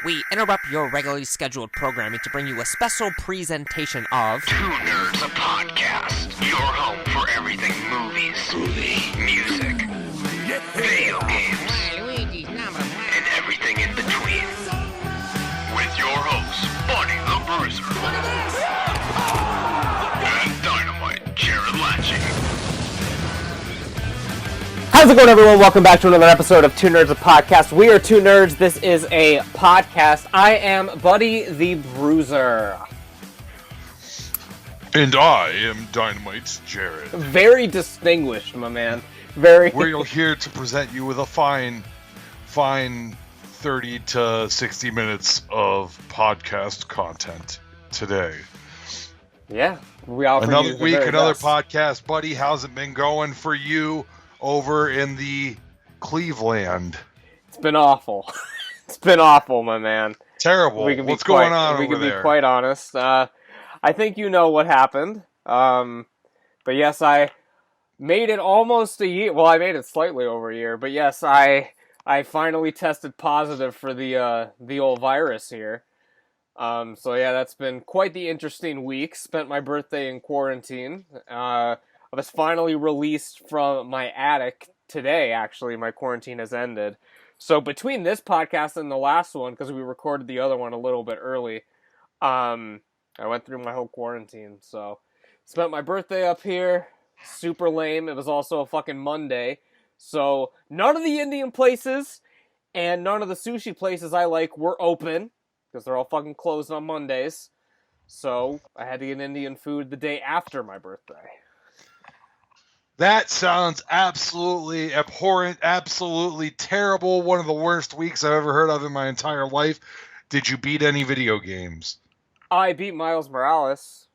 we interrupt your regularly scheduled programming to bring you a special presentation of Two Nerds, a podcast. Your home for everything movies, music, video games, and everything in between. With your hosts, Buddy the Bruiser, and Dynamite, Jarrod Latching. How's it going, everyone? Welcome back to another episode of Two Nerds, a podcast. We are Two Nerds. This is a podcast. I am Buddy the Bruiser. And I am Dynamite's Jarrod. Very distinguished, my man. Very. We're here to present you with a fine 30 to 60 minutes of podcast content today. Yeah. We offer another week, another best. podcast. Buddy, how's it been going for you over in the Cleveland? It's been awful. It's been awful, my man. Terrible. What's going on over there? We can be quite honest. I think you know what happened. But yes, I made it almost a year. Well, I made it slightly over a year. But yes, I finally tested positive for the old virus here. So yeah, that's been quite the interesting week. Spent my birthday in quarantine. I was finally released from my attic today, actually. My quarantine has ended. So between this podcast and the last one, because we recorded the other one a little bit early, I went through my whole quarantine. So spent my birthday up here. Super lame. It was also a fucking Monday. So none of the Indian places and none of the sushi places I like were open, because they're all fucking closed on Mondays. So I had to get Indian food the day after my birthday. That sounds absolutely abhorrent, absolutely terrible. One of the worst weeks I've ever heard of in my entire life. Did you beat any video games? I beat Miles Morales,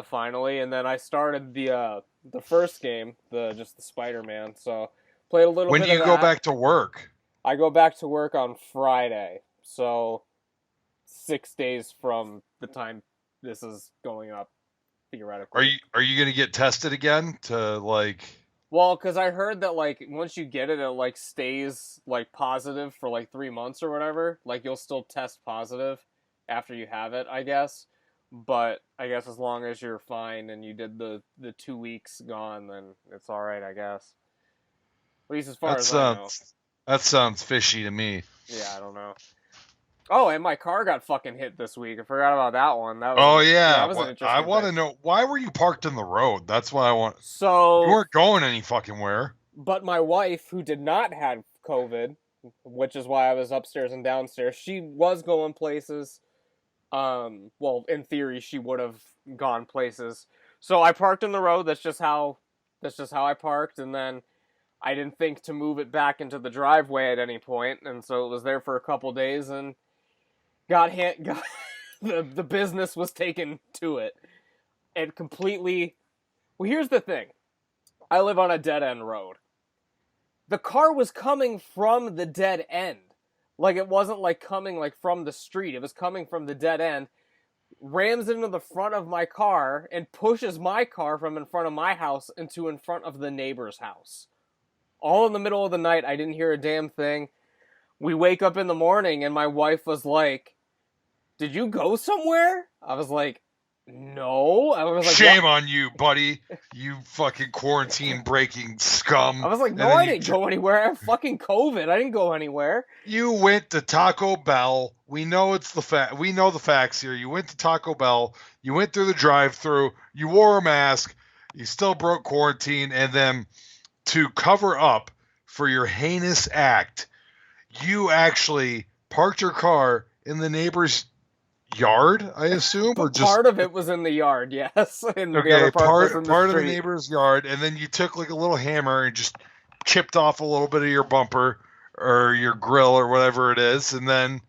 finally, and then I started the first game, just the Spider-Man, so played a little bit of that. When do you go back to work? I go back to work on Friday, so 6 days from the time this is going up. Theoretically. Are you gonna get tested again to like? Well, because I heard that like once you get it, it like stays like positive for like 3 months or whatever. Like you'll still test positive after you have it, I guess. But I guess as long as you're fine and you did the 2 weeks gone, then it's all right, I guess. At least as far as I know. That sounds fishy to me. Yeah, I don't know. Oh, and my car got fucking hit this week. I forgot about that one. That was, that was an interesting I want to thing. know, why were you parked in the road? That's what I want. So you weren't going any fucking where. But my wife, who did not have COVID, which is why I was upstairs and downstairs, she was going places. Well, in theory, she would have gone places. So I parked in the road. That's just how I parked, and then I didn't think to move it back into the driveway at any point, and so it was there for a couple days, and the business was taken to it. And completely... Well, here's the thing. I live on a dead-end road. The car was coming from the dead end. Like, it wasn't, like, coming, like, from the street. It was coming from the dead end, rams into the front of my car, and pushes my car from in front of my house into in front of the neighbor's house. All in the middle of the night. I didn't hear a damn thing. We wake up in the morning, and my wife was like, "Did you go somewhere?" I was like, "No." I was like, "Shame what? on you, buddy. You fucking quarantine breaking scum." I was like, "No, I didn't go anywhere. I have fucking COVID. I didn't go anywhere." You went to Taco Bell. We know we know the facts here. You went to Taco Bell. You went through the drive-thru. You wore a mask. You still broke quarantine, and then to cover up for your heinous act, you actually parked your car in the neighbor's yard, I assume, or just part of it was in the yard, yes. And okay, the other part of the neighbor's yard, and then you took like a little hammer and just chipped off a little bit of your bumper or your grill or whatever it is, and then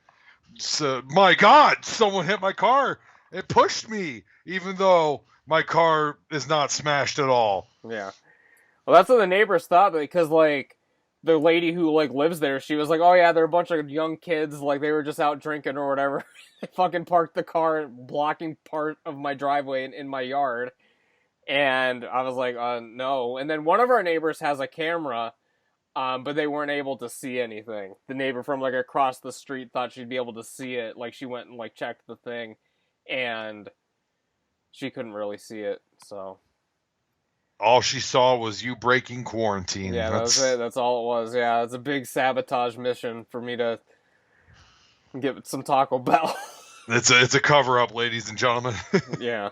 my God, someone hit my car. It pushed me, even though my car is not smashed at all. Yeah. Well, that's what the neighbors thought, because like the lady who like lives there, she was like, "Oh yeah, they're a bunch of young kids, like they were just out drinking or whatever." They fucking parked the car blocking part of my driveway in my yard. And I was like, no. And then one of our neighbors has a camera but they weren't able to see anything. The neighbor from like across the street thought she'd be able to see it. Like she went and like checked the thing, and she couldn't really see it. So all she saw was you breaking quarantine. yeah, that was it. That's all it was. Yeah, it's a big sabotage mission for me to get some Taco Bell. It's a cover up, ladies and gentlemen. Yeah.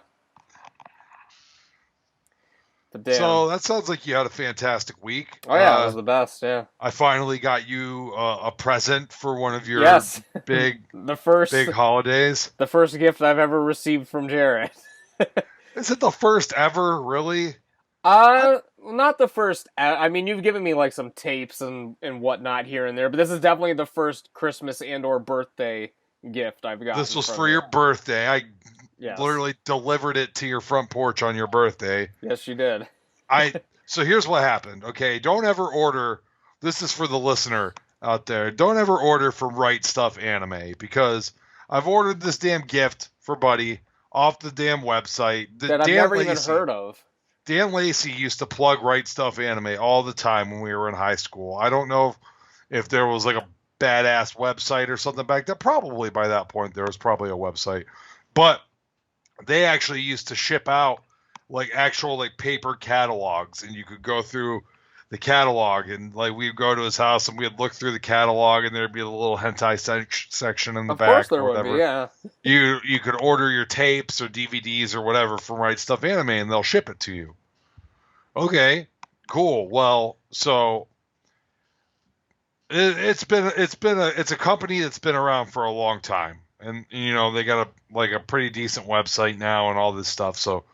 But damn. So that sounds like you had a fantastic week. Oh yeah, it was the best. Yeah. I finally got you a present for one of your big big holidays. The first gift I've ever received from Jarrod. Is it the first ever, really? Not the first. I mean, you've given me like some tapes and whatnot here and there, but this is definitely the first Christmas and/or birthday gift I've gotten. This was for your birthday. I Yes. literally delivered it to your front porch on your birthday. Yes, you did. So here's what happened. Okay, don't ever order. This is for the listener out there. Don't ever order from Right Stuff Anime, because I've ordered this damn gift for Buddy off the damn website that I've never even heard of. Dan Lacey used to plug Right Stuff Anime all the time when we were in high school. I don't know if there was like a badass website or something back then. Probably by that point there was probably a website, but they actually used to ship out like actual like paper catalogs, and you could go through the catalog, and like we'd go to his house and we'd look through the catalog, and there'd be a little hentai section in the back. Of course there or would whatever. be, yeah. You could order your tapes or DVDs or whatever from Right Stuff Anime, and they'll ship it to you. Okay, cool. Well, so it's a company that's been around for a long time, and you know they got a pretty decent website now and all this stuff. So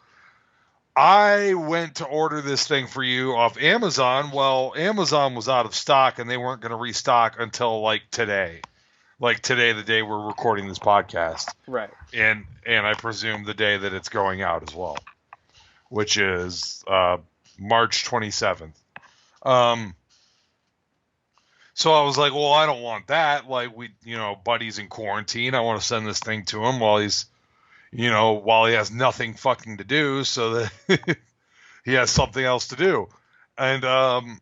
I went to order this thing for you off Amazon. Well, Amazon was out of stock, and they weren't going to restock until like today. Like today, the day we're recording this podcast. Right. And I presume the day that it's going out as well, which is March 27th. So I was like, well, I don't want that. Like Buddy's in quarantine. I want to send this thing to him while he's, while he has nothing fucking to do, so that he has something else to do. And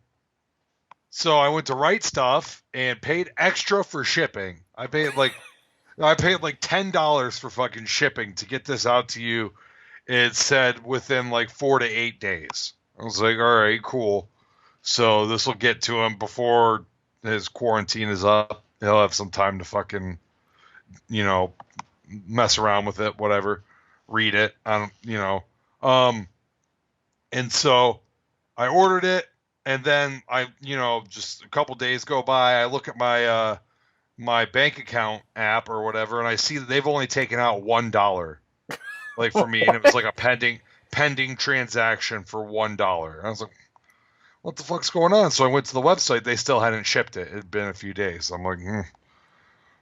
so I went to Right Stuff and paid extra for shipping. I paid like $10 for fucking shipping to get this out to you. It said within like 4 to 8 days. I was like, all right, cool. So this will get to him before his quarantine is up. He'll have some time to fucking, mess around with it, whatever, read it. And so I ordered it, and then just a couple days go by. I look at my my bank account app or whatever, and I see that they've only taken out $1, like for me, and it was like a pending transaction for $1. And I was like, what the fuck's going on? So I went to the website. They still hadn't shipped it. It had been a few days. I'm like,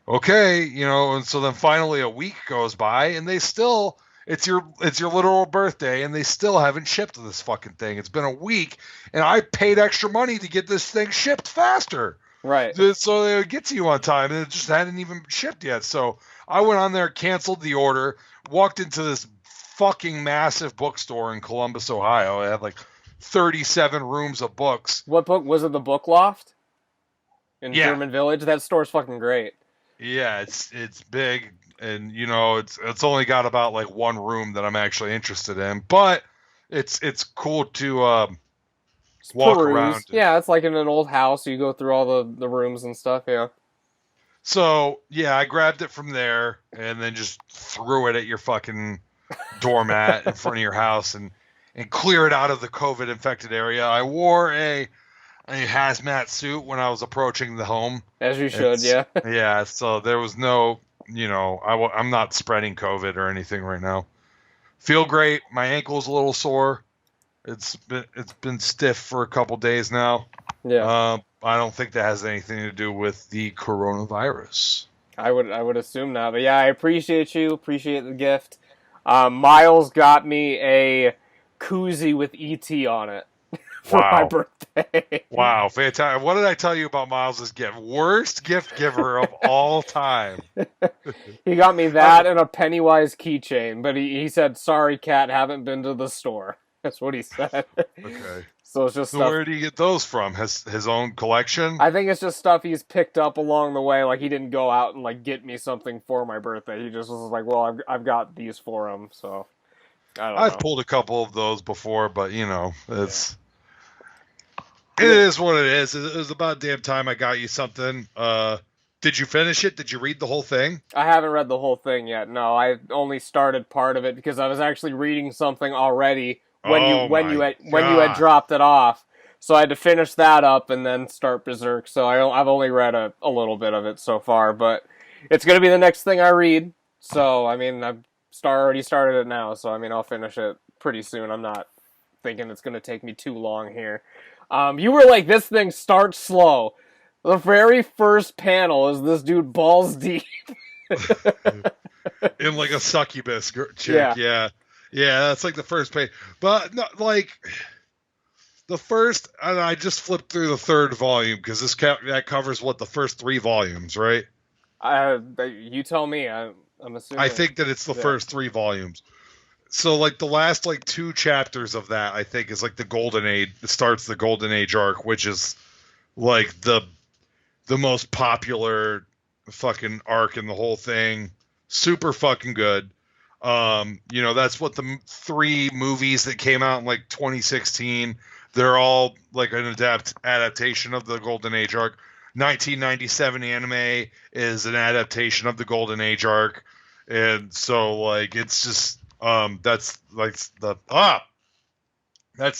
okay, and so then finally a week goes by, and they still, it's your literal birthday, and they still haven't shipped this fucking thing. It's been a week, and I paid extra money to get this thing shipped faster. Right. So they would get to you on time, and it just hadn't even shipped yet. So I went on there, canceled the order, walked into this fucking massive bookstore in Columbus, Ohio. It had like 37 rooms of books. What book was it? The Book Loft in German Village. That store's fucking great. Yeah, it's big, and it's only got about like one room that I'm actually interested in, but it's cool to walk around. Yeah, it's like in an old house. You go through all the rooms and stuff. Yeah. So yeah, I grabbed it from there and then just threw it at your fucking doormat in front of your house and clear it out of the COVID infected area. I wore a hazmat suit when I was approaching the home. As you should, yeah. Yeah, so there was no, I'm not spreading COVID or anything right now. Feel great. My ankle's a little sore. It's been stiff for a couple days now. Yeah. I don't think that has anything to do with the coronavirus. I would assume not, but yeah, I appreciate you. Appreciate the gift. Miles got me a koozie with ET on it for my birthday. Wow, fantastic. What did I tell you about Miles' gift? Worst gift giver of all time. He got me that and a Pennywise keychain, but he said, sorry, cat, haven't been to the store. That's what he said. Okay. So it's just So stuff. where do you get those from? His own collection? I think it's just stuff he's picked up along the way. Like, he didn't go out and, like, get me something for my birthday. He just was like, well, I've got these for him, so I don't know. I've pulled a couple of those before, but, you know, it is what it is. It was about damn time I got you something. Did you finish it? Did you read the whole thing? I haven't read the whole thing yet. No, I only started part of it because I was actually reading something already when you had dropped it off. So I had to finish that up and then start Berserk. So I've only read a little bit of it so far, but it's going to be the next thing I read. So, I mean, I've already started it now, so I mean, I'll finish it pretty soon. I'm not thinking it's going to take me too long here. You were like, this thing starts slow. The very first panel is this dude balls deep. In like a succubus chick, yeah. Yeah, that's like the first page. But, no, like, the first, and I just flipped through the third volume, because that covers, the first 3 volumes, right? You tell me, I'm assuming. I think that it's the first 3 volumes. So, like, the last, 2 chapters of that, I think, is, like, the Golden Age. It starts the Golden Age arc, which is, like, the most popular fucking arc in the whole thing. Super fucking good. You know, that's what the 3 movies that came out in, 2016, they're all, an adaptation of the Golden Age arc. 1997 anime is an adaptation of the Golden Age arc. And so, it's just... that's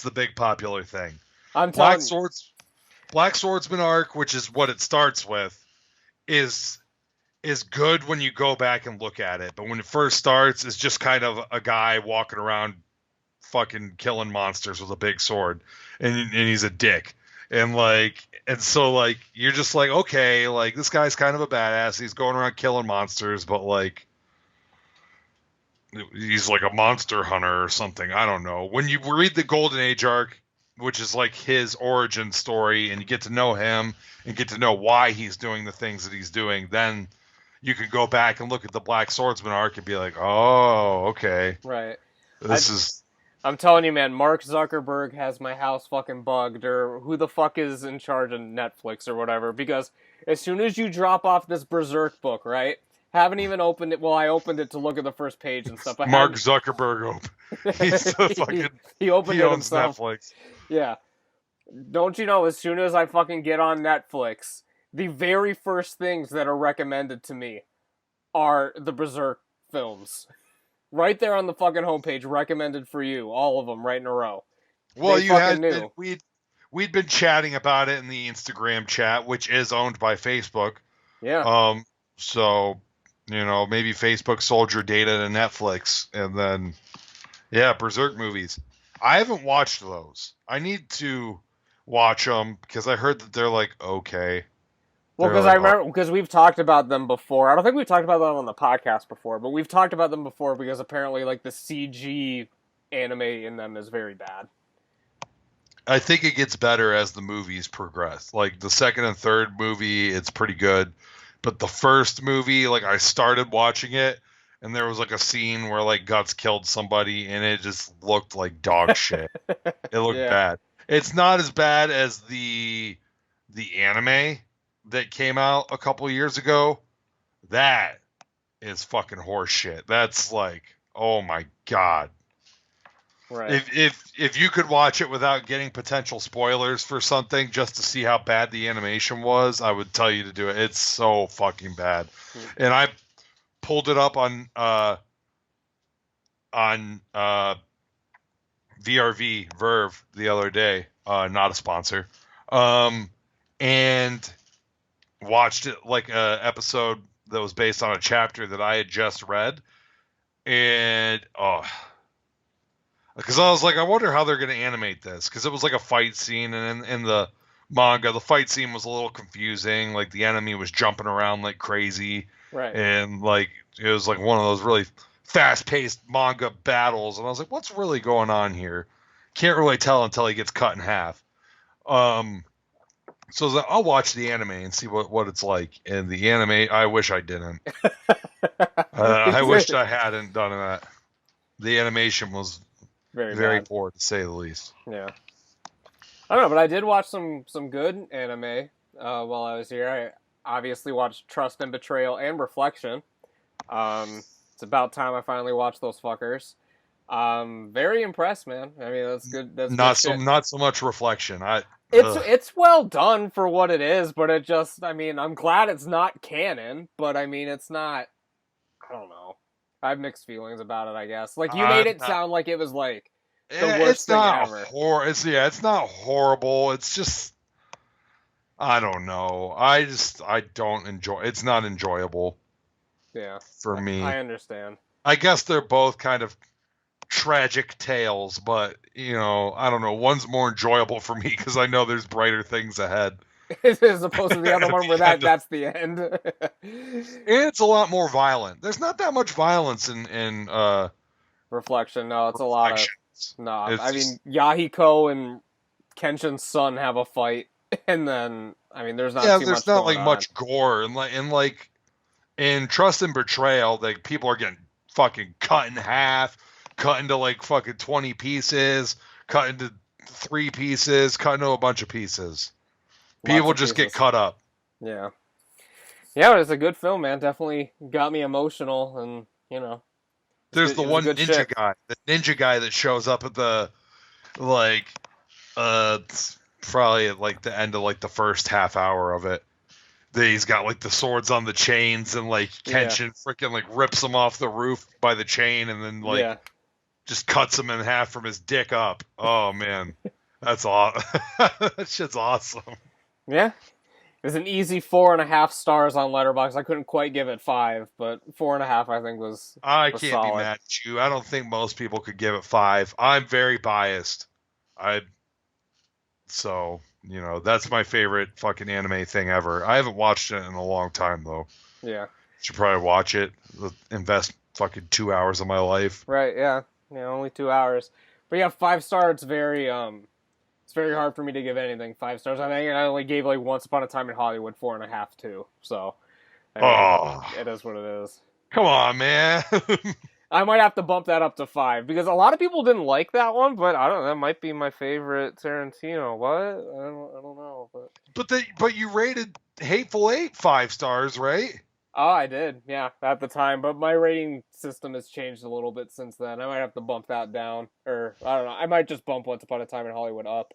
the big popular thing. Black Swordsman arc, which is what it starts with, is good when you go back and look at it. But when it first starts, it's just kind of a guy walking around fucking killing monsters with a big sword, and he's a dick. And so you're just like, okay, this guy's kind of a badass. He's going around killing monsters, but he's like a monster hunter or something. I don't know. When you read the Golden Age arc, which is his origin story, and you get to know him and get to know why he's doing the things that he's doing, then you can go back and look at the Black Swordsman arc and be like, oh, okay. Right. I'm telling you, man, Mark Zuckerberg has my house fucking bugged, or who the fuck is in charge of Netflix or whatever, because as soon as you drop off this Berserk book, right? Haven't even opened it. Well, I opened it to look at the first page and stuff. Mark Zuckerberg he's the fucking... he opened it owns himself. Netflix. Yeah. Don't you know, as soon as I fucking get on Netflix, the very first things that are recommended to me are the Berserk films. Right there on the fucking homepage, recommended for you, all of them right in a row. Well, we'd been chatting about it in the Instagram chat, which is owned by Facebook. Yeah. So, maybe Facebook sold your data to Netflix, and then, Berserk movies. I haven't watched those. I need to watch them because I heard that they're okay. Well, because I remember, because we've talked about them before. I don't think we've talked about them on the podcast before, but we've talked about them before because apparently, the CG anime in them is very bad. I think it gets better as the movies progress. The second and third movie, it's pretty good. But the first movie, I started watching it, and there was, a scene where, Guts killed somebody, and it just looked like dog shit. It looked bad. It's not as bad as the anime that came out a couple years ago. That is fucking horse shit. That's oh my god. Right. If you could watch it without getting potential spoilers for something just to see how bad the animation was, I would tell you to do it. It's so fucking bad. And I pulled it up on Verve the other day, not a sponsor. And watched it a episode that was based on a chapter that I had just read. And because I was I wonder how they're going to animate this, because it was a fight scene, and in the manga, the fight scene was a little confusing. The enemy was jumping around like crazy, Right. and it was one of those really fast-paced manga battles, and I was like, what's really going on here? Can't really tell until he gets cut in half. So I was I'll watch the anime and see what it's like. And the anime, I wish I didn't. I wished I hadn't done that. The animation was very bad. poor, to say the least. Yeah. I don't know, but I did watch some good anime while I was here. I obviously watched Trust and Betrayal and Reflection. It's about time I finally watched those fuckers. Very impressed, man. I mean, that's good. That's not good shit. not so much Reflection. It's well done for what it is, but it just, I mean, I'm glad it's not canon, but I mean, it's not, I don't know. I have mixed feelings about it, I guess. Like, you made it sound like it was, like, the worst thing ever. It's not horrible. It's just, I don't know. I don't enjoy, it's not enjoyable. Yeah. For me. I understand. I guess they're both kind of tragic tales, but, you know, I don't know. One's more enjoyable for me because I know there's brighter things ahead. As opposed to the other one where that's the end. And it's a lot more violent. There's not that much violence in Reflection. No, it's a lot of... No, I mean, just... Yahiko and Kenshin's son have a fight, and then, I mean, there's not too much there's not, like, on. much gore, and in Trust and Betrayal, like, people are getting fucking cut in half, cut into, like, fucking 20 pieces, cut into 3 pieces, cut into a bunch of pieces. People just get cut up. Yeah. Yeah, it's a good film, man. Definitely got me emotional, and, you know. There's the one ninja guy. The ninja guy that shows up at the, like, probably at, like, the end of, like, the first half hour of it. He's got, like, the swords on the chains, and, like, Kenshin freaking, like, rips him off the roof by the chain, and then, like, just cuts him in half from his dick up. Oh, man. That's awesome. That shit's awesome. Yeah. It was an easy 4.5 stars on Letterboxd. I couldn't quite give it 5, but 4.5 I think was can't solid. be mad at you. I don't think most people could give it 5. I'm very biased. So, you know, that's my favorite fucking anime thing ever. I haven't watched it in a long time, though. Yeah. Should probably watch it. Invest fucking 2 hours of my life. Right, yeah. Yeah, only 2 hours. But yeah, 5 stars, it's very hard for me to give anything 5 stars. I think I only gave, like, Once Upon a Time in Hollywood 4.5 too. So, I mean, it is what it is. Come on, man. I might have to bump that up to 5 because a lot of people didn't like that one, but I don't know. That might be my favorite Tarantino. What? I don't know. But you rated Hateful Eight 5 stars, right? Oh, I did. Yeah, at the time. But my rating system has changed a little bit since then. I might have to bump that down, or I don't know. I might just bump Once Upon a Time in Hollywood up.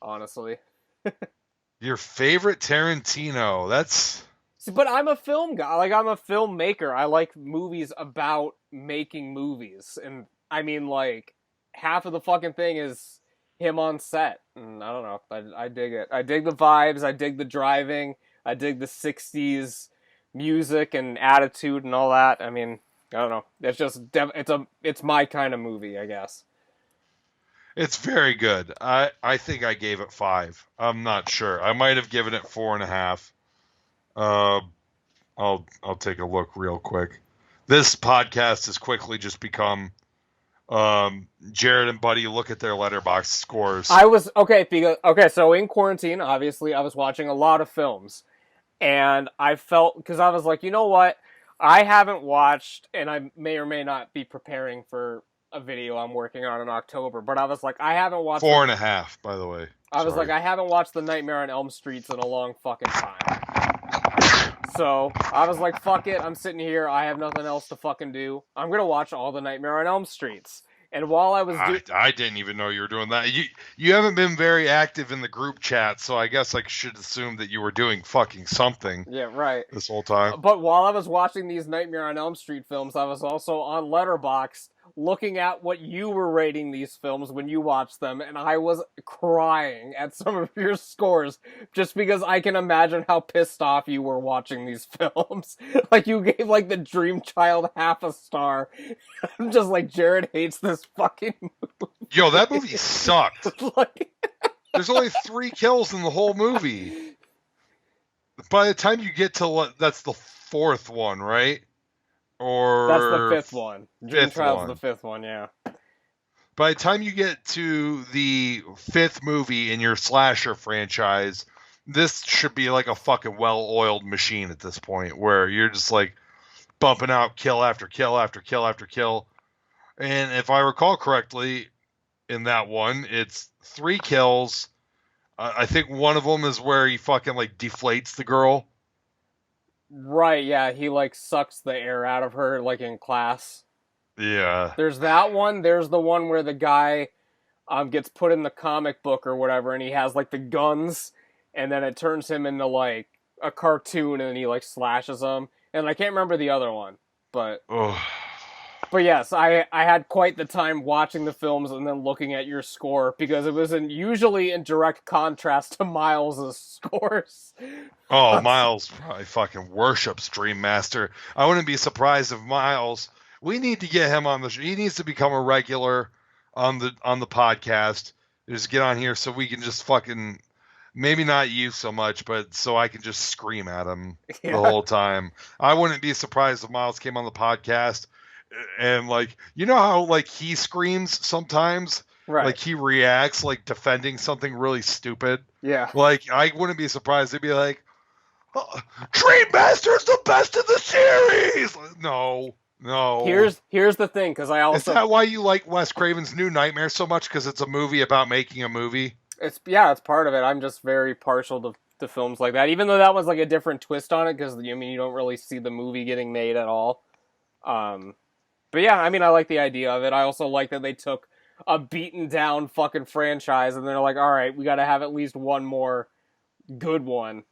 Honestly. Your favorite Tarantino? That's... See, but I'm a film guy. Like, I'm a filmmaker. I like movies about making movies. And, I mean, like, half of the fucking thing is him on set. And I don't know. I dig it. I dig the vibes. I dig the driving. I dig the 60s music and attitude and all that. I mean, I don't know. It's just, it's my kind of movie, I guess. It's very good. I think I gave it 5. I'm not sure. I might have given it 4.5. I'll take a look real quick. This podcast has quickly just become Jarrod and Buddy look at their Letterboxd scores. So in quarantine, obviously, I was watching a lot of films, and I felt, because I was like, you know what, I haven't watched, and I may or may not be preparing for a video I'm working on in October, but I was like, I haven't watched 4.5, by the way. I was like, I haven't watched The Nightmare on Elm Streets in a long fucking time. So I was like, fuck it, I'm sitting here, I have nothing else to fucking do. I'm gonna watch all The Nightmare on Elm Streets. And while I was I didn't even know you were doing that. You haven't been very active in the group chat, so I guess I should assume that you were doing fucking something. Yeah, right. This whole time. But while I was watching these Nightmare on Elm Street films, I was also on Letterboxd looking at what you were rating these films when you watched them, and I was crying at some of your scores just because I can imagine how pissed off you were watching these films. Like, you gave, like, The Dream Child half a star. I'm just like, Jarrod hates this fucking movie. Yo, that movie sucked. Like... There's only 3 kills in the whole movie. By the time you get to, that's the 4th one, right? Or that's the 5th one. Dream Child's the 5th one, yeah. By the time you get to the 5th movie in your slasher franchise, this should be like a fucking well-oiled machine at this point, where you're just like bumping out kill after kill after kill after kill. And if I recall correctly, in that one. It's 3 kills. I think one of them is where he fucking like deflates the girl. Right, yeah, he like sucks the air out of her like in class. Yeah. There's that one. There's the one where the guy gets put in the comic book or whatever, and he has like the guns, and then it turns him into like a cartoon, and then he like slashes them. And I can't remember the other one, but Ugh. but yes, I had quite the time watching the films and then looking at your score because it was usually in direct contrast to Miles' scores. Oh, Miles probably fucking worships Dream Master. I wouldn't be surprised if Miles. We need to get him on the show. He needs to become a regular on the podcast. Just get on here so we can just fucking, maybe not you so much, but so I can just scream at him the whole time. I wouldn't be surprised if Miles came on the podcast and like, you know how like he screams sometimes, Right. Like he reacts like defending something really stupid. Yeah. Like I wouldn't be surprised. They'd be like, oh, Dream Master's the best in the series. No. Here's the thing, because I also Is that why you like Wes Craven's New Nightmare so much? Because it's a movie about making a movie. it's part of it. I'm just very partial to films like that, even though that was like a different twist on it, because I mean you don't really see the movie getting made at all. But yeah, I mean I like the idea of it. I also like that they took a beaten down fucking franchise and they're like, all right, we got to have at least one more good one,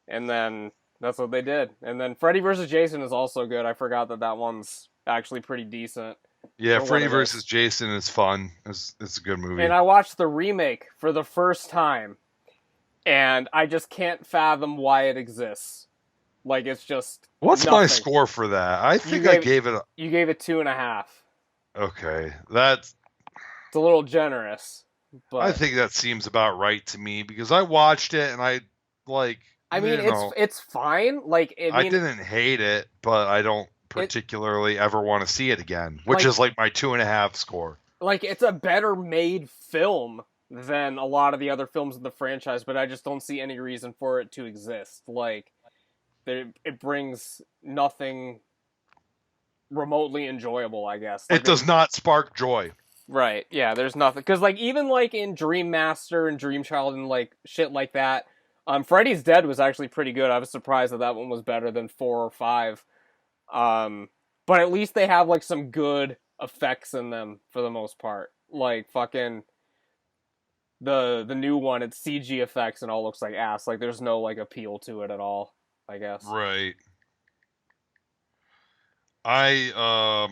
and then that's what they did. And then Freddy vs. Jason is also good. I forgot that one's actually pretty decent. Yeah, Freddy vs. Jason is fun. It's a good movie. And I watched the remake for the first time, and I just can't fathom why it exists. Like, it's just What's nothing. my score for that? I think I gave it a... You gave it 2.5. Okay, It's a little generous, but I think that seems about right to me, because I watched it and I, like... I mean, it's fine. Like, I didn't hate it, but I don't particularly ever want to see it again, which is like my 2.5 score. Like, it's a better made film than a lot of the other films in the franchise, but I just don't see any reason for it to exist. Like, it brings nothing remotely enjoyable, I guess. Like, it does not spark joy. Right, yeah, there's nothing. Because, like, even, like, in Dream Master and Dream Child and, like, shit like that, Freddy's Dead was actually pretty good. I was surprised that one was better than 4 or 5. But at least they have, like, some good effects in them, for the most part. Like, fucking... The new one, it's CG effects and all looks like ass. Like, there's no, like, appeal to it at all, I guess. Right. I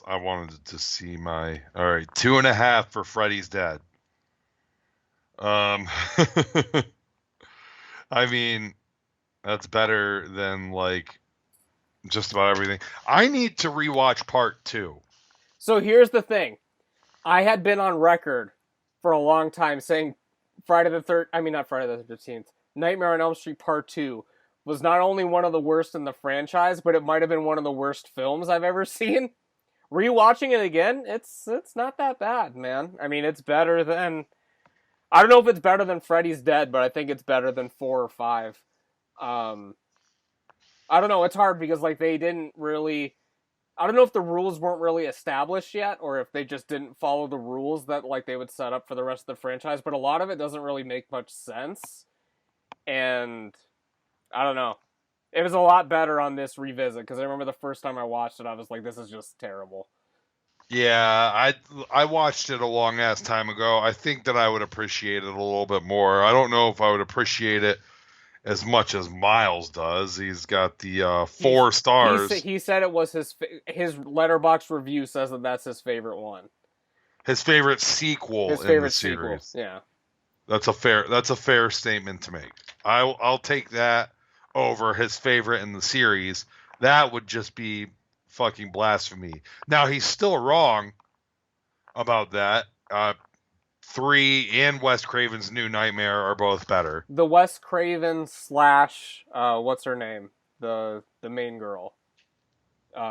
wanted to see my... Alright, 2.5 for Freddy's Dead. I mean, that's better than, like, just about everything. I need to rewatch part 2. So here's the thing. I had been on record for a long time saying not Friday the 13th, Nightmare on Elm Street Part 2 was not only one of the worst in the franchise, but it might have been one of the worst films I've ever seen. Rewatching it again, it's not that bad, man. I mean, it's better than... I don't know if it's better than Freddy's Dead, but I think it's better than 4 or 5. I don't know, it's hard because, like, they didn't really... I don't know if the rules weren't really established yet, or if they just didn't follow the rules that, like, they would set up for the rest of the franchise, but a lot of it doesn't really make much sense. And... I don't know. It was a lot better on this revisit, because I remember the first time I watched it, I was like, this is just terrible. Yeah, I watched it a long-ass time ago. I think that I would appreciate it a little bit more. I don't know if I would appreciate it as much as Miles does. He's got the 4 stars. He said it was his Letterboxd review says that that's his favorite one. His favorite sequel in the series. Yeah. That's a fair statement to make. I'll take that over his favorite in the series. That would just be fucking blasphemy. Now, he's still wrong about that. 3 and Wes Craven's New Nightmare are both better. The Wes Craven / what's her name? The main girl.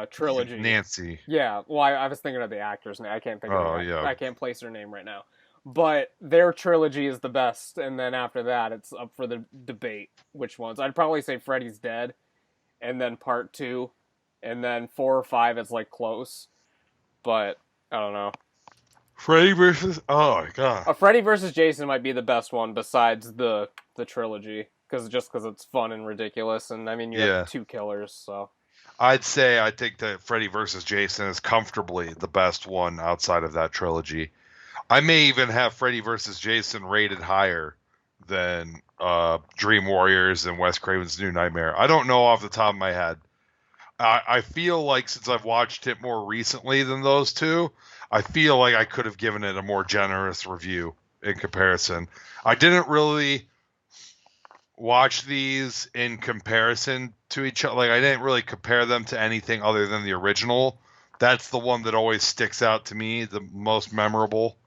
Trilogy. Nancy. Yeah, well, I was thinking of the actor's name. I can't think of it. Yeah. I can't place her name right now. But their trilogy is the best, and then after that, it's up for the debate which ones. I'd probably say Freddy's Dead, and then Part 2, and then 4 or 5 is, like, close. But, I don't know. Freddy versus. Oh my god. A Freddy versus Jason might be the best one besides the trilogy, because it's fun and ridiculous, and I mean you Yeah. have two killers, so. I think that Freddy versus Jason is comfortably the best one outside of that trilogy. I may even have Freddy versus Jason rated higher than Dream Warriors and Wes Craven's New Nightmare. I don't know off the top of my head. I feel like since I've watched it more recently than those two, I feel like I could have given it a more generous review in comparison. I didn't really watch these in comparison to each other. Like, I didn't really compare them to anything other than the original. That's the one that always sticks out to me, the most memorable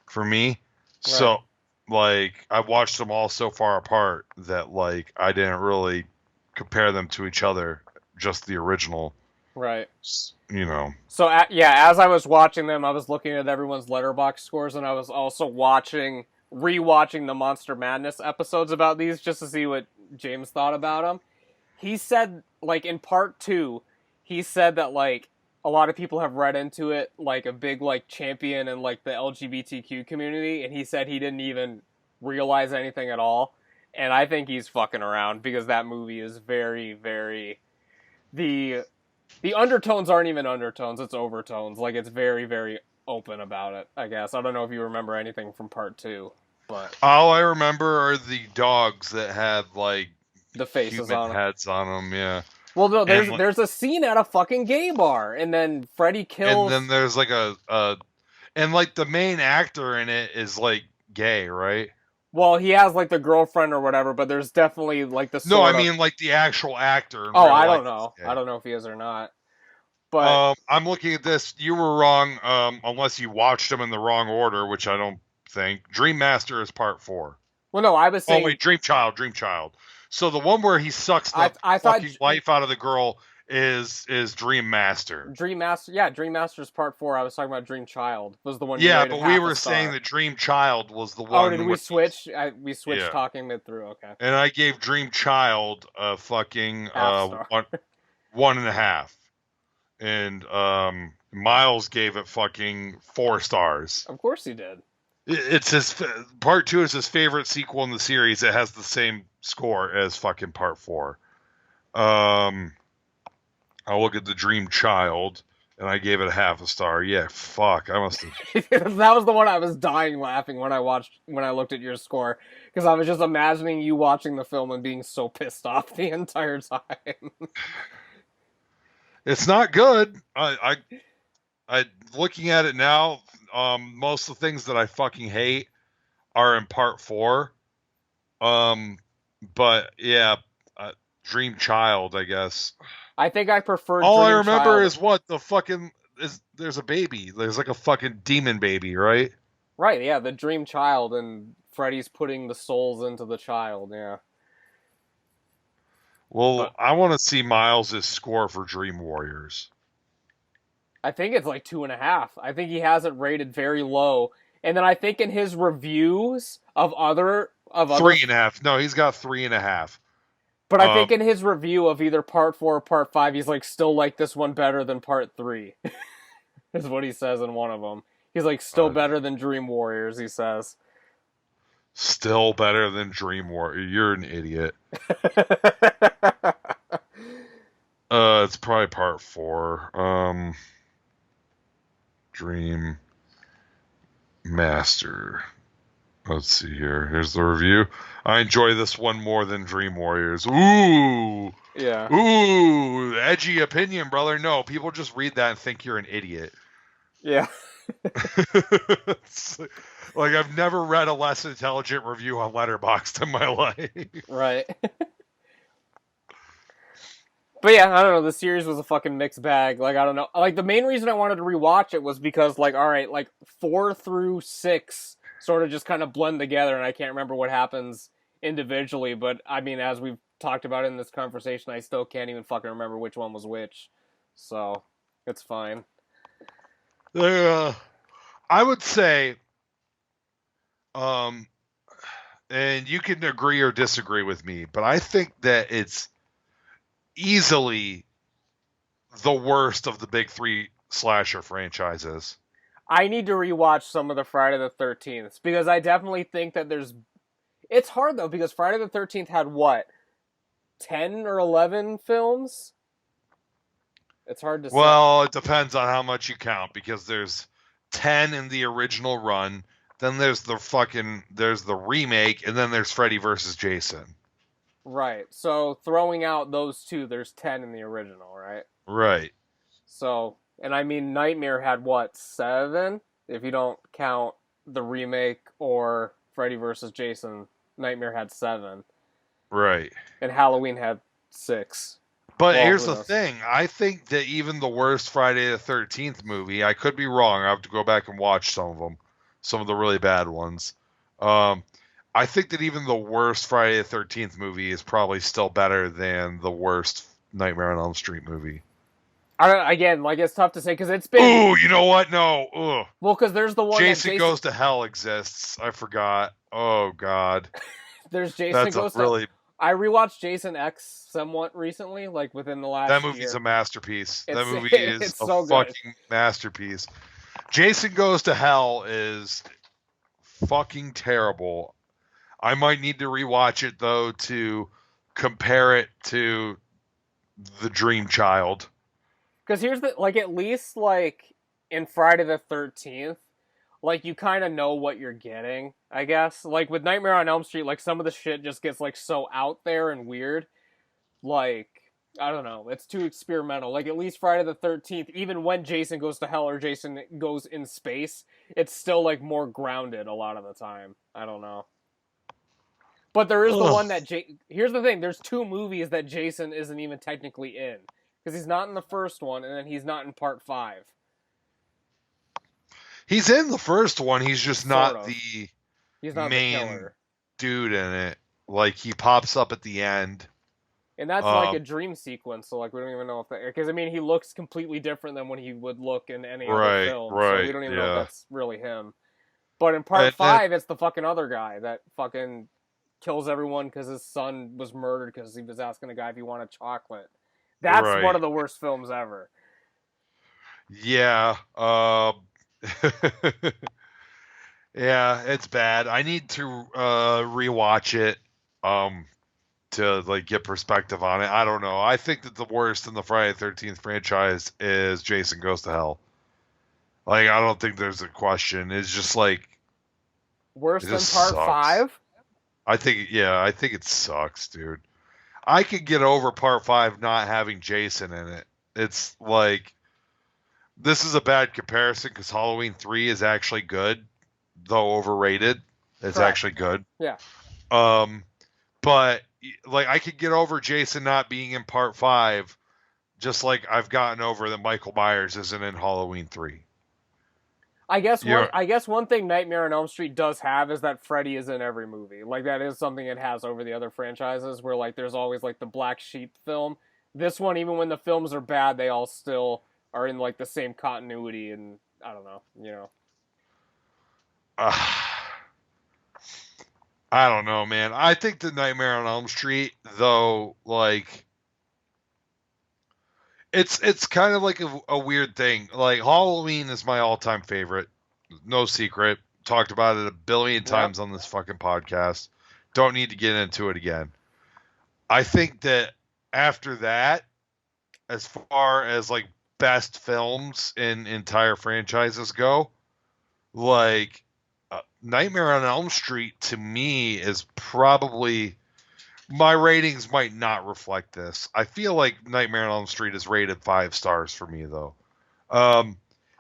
for me. Right. So, like, I watched them all so far apart that, like, I didn't really compare them to each other, just the original. Right. You know. So, as I was watching them, I was looking at everyone's Letterboxd scores, and I was also rewatching the Monster Madness episodes about these just to see what James thought about them. He said, like, in part 2, he said that, like, a lot of people have read into it like a big, like, champion in, like, the LGBTQ community, and he said he didn't even realize anything at all. And I think he's fucking around, because that movie is very, very... The undertones aren't even undertones, it's overtones. Like, it's very, very open about it, I guess. I don't know if you remember anything from part 2, but... All I remember are the dogs that had, like, the faces human on them. heads on them, yeah. Well, no, there's a scene at a fucking gay bar, and then Freddy kills... And then there's, like, and, like, the main actor in it is, like, gay, right? Well, he has, like, the girlfriend or whatever, but there's definitely, like, the No, I mean, like, the actual actor. Oh, I don't know. I don't know if he is or not. But I'm looking at this. You were wrong, unless you watched them in the wrong order, which I don't think. Dream Master is part 4. Well, no, I was saying... Oh, wait, Dream Child. So the one where he sucks the fucking life out of the girl is Dream Master. Dream Master's part 4. I was talking about Dream Child. Was the one. Yeah, but we were saying that Dream Child was the one. Oh, did we switch? We switched talking mid through. Okay. And I gave Dream Child a fucking 1.5, and Miles gave it fucking 4 stars. Of course he did. It's his part 2 is his favorite sequel in the series. It has the same score as fucking part 4. I'll look at the Dream Child, and I gave it a 0.5 star. Yeah, fuck, I must have. That was the one I was dying laughing when I looked at your score, because I was just imagining you watching the film and being so pissed off the entire time. It's not good. I looking at it now. Most of the things that I fucking hate are in part 4. But yeah, Dream Child, I guess. I think I prefer. All Dream I remember Child. is what the fucking is. There's a baby. There's like a fucking demon baby, right? Right. Yeah, the Dream Child, and Freddy's putting the souls into the child. Yeah. Well, I want to see Miles' score for Dream Warriors. I think it's like 2.5. I think he has it rated very low, and then I think in his reviews of other 3.5. No, he's got 3.5. But I think in his review of either part 4 or part 5, he's like still like this one better than part 3. Is what he says in one of them. He's like still better than Dream Warriors. He says. Still better than Dream Warriors. You're an idiot. It's probably part 4. Dream Master. Let's see here. Here's the review. I enjoy this one more than Dream Warriors. Ooh. Yeah. Ooh. Edgy opinion, brother. No, people just read that and think you're an idiot. Yeah. Like, I've never read a less intelligent review on Letterboxd in my life. Right. But yeah, I don't know. The series was a fucking mixed bag. Like, I don't know. Like, the main reason I wanted to rewatch it was because, like, all right, like 4 through 6 sort of just kind of blend together, and I can't remember what happens individually. But I mean, as we've talked about in this conversation, I still can't even fucking remember which one was which. So it's fine. I would say, and you can agree or disagree with me, but I think that it's easily the worst of the big 3 slasher franchises. I need to rewatch some of the Friday the 13th because I definitely think that there's. It's hard though because Friday the 13th had what, 10 or 11 films. It's hard to say. Well, it depends on how much you count because there's 10 in the original run, then there's the remake, and then there's Freddy versus Jason. Right. So throwing out those two, there's 10 in the original, right? Right. So, and I mean, Nightmare had what, 7? If you don't count the remake or Freddy vs. Jason, Nightmare had 7. Right. And Halloween had 6. But here's the thing. I think that even the worst Friday the 13th movie, I could be wrong. I have to go back and watch some of them. Some of the really bad ones. I think that even the worst Friday the 13th movie is probably still better than the worst Nightmare on Elm Street movie. Again, like, it's tough to say because it's been... Ooh, you know what? No. Ugh. Well, because there's the one Jason Goes to Hell exists. I forgot. Oh, God. There's Jason Goes to really... I rewatched Jason X somewhat recently, like within the last That movie's year. A masterpiece. That movie is it's a so fucking good. masterpiece. Jason Goes to Hell is fucking terrible. I might need to rewatch it, though, to compare it to The Dream Child. Because here's the, like, at least, like, in Friday the 13th, like, you kind of know what you're getting, I guess. Like, with Nightmare on Elm Street, like, some of the shit just gets, like, so out there and weird. Like, I don't know, it's too experimental. Like, at least Friday the 13th, even when Jason goes to hell or Jason goes in space, it's still, like, more grounded a lot of the time. I don't know. But there is the one that... Here's the thing, there's 2 movies that Jason isn't even technically in. Because he's not in the first one, and then he's not in part 5. He's in the first one, he's just not He's the not main the killer. dude in it. Like, he pops up at the end. And that's like a dream sequence, so like we don't even know if that... Because, I mean, he looks completely different than when he would look in any other film. So we don't even know if that's really him. But in part 5, it's the fucking other guy that fucking kills everyone because his son was murdered because he was asking a guy if he wanted chocolate. That's one of the worst films ever. Yeah. Yeah, it's bad. I need to rewatch it to like get perspective on it. I don't know. I think that the worst in the Friday the 13th franchise is Jason Goes to Hell. Like, I don't think there's a question. It's just like worse than part 5? I think it sucks, dude. I could get over part 5 not having Jason in it. It's like, this is a bad comparison because Halloween 3 is actually good, though overrated. It's actually good. Yeah. But like, I could get over Jason not being in part 5, just like I've gotten over that Michael Myers isn't in Halloween 3. I guess one thing Nightmare on Elm Street does have is that Freddy is in every movie. Like, that is something it has over the other franchises, where like there's always like the black sheep film. This one, even when the films are bad, they all still are in like the same continuity, and I don't know, you know. I don't know, man. I think the Nightmare on Elm Street, though, like, it's kind of like a weird thing. Like, Halloween is my all-time favorite. No secret. Talked about it a billion times on this fucking podcast. Don't need to get into it again. I think that after that, as far as like best films in entire franchises go, like, Nightmare on Elm Street to me is probably... My ratings might not reflect this. I feel like Nightmare on Elm Street is rated 5 stars for me, though.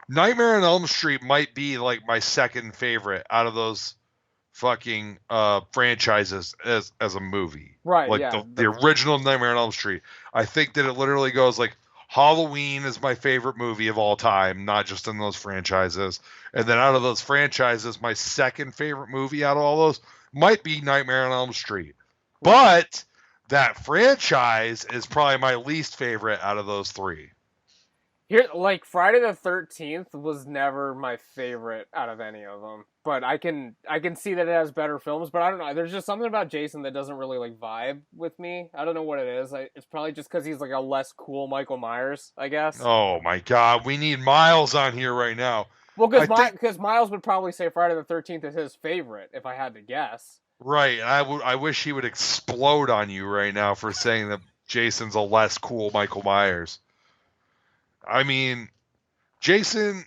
Nightmare on Elm Street might be like my second favorite out of those fucking franchises as a movie. Right, like the original Nightmare on Elm Street. I think that it literally goes like, Halloween is my favorite movie of all time, not just in those franchises. And then out of those franchises, my second favorite movie out of all those might be Nightmare on Elm Street. But that franchise is probably my least favorite out of those 3. Here, like, Friday the 13th was never my favorite out of any of them. But I can see that it has better films, but I don't know. There's just something about Jason that doesn't really, like, vibe with me. I don't know what it is. It's probably just because he's, like, a less cool Michael Myers, I guess. Oh, my God. We need Miles on here right now. Well, because Miles would probably say Friday the 13th is his favorite, if I had to guess. Right, and I wish he would explode on you right now for saying that Jason's a less cool Michael Myers. I mean, Jason...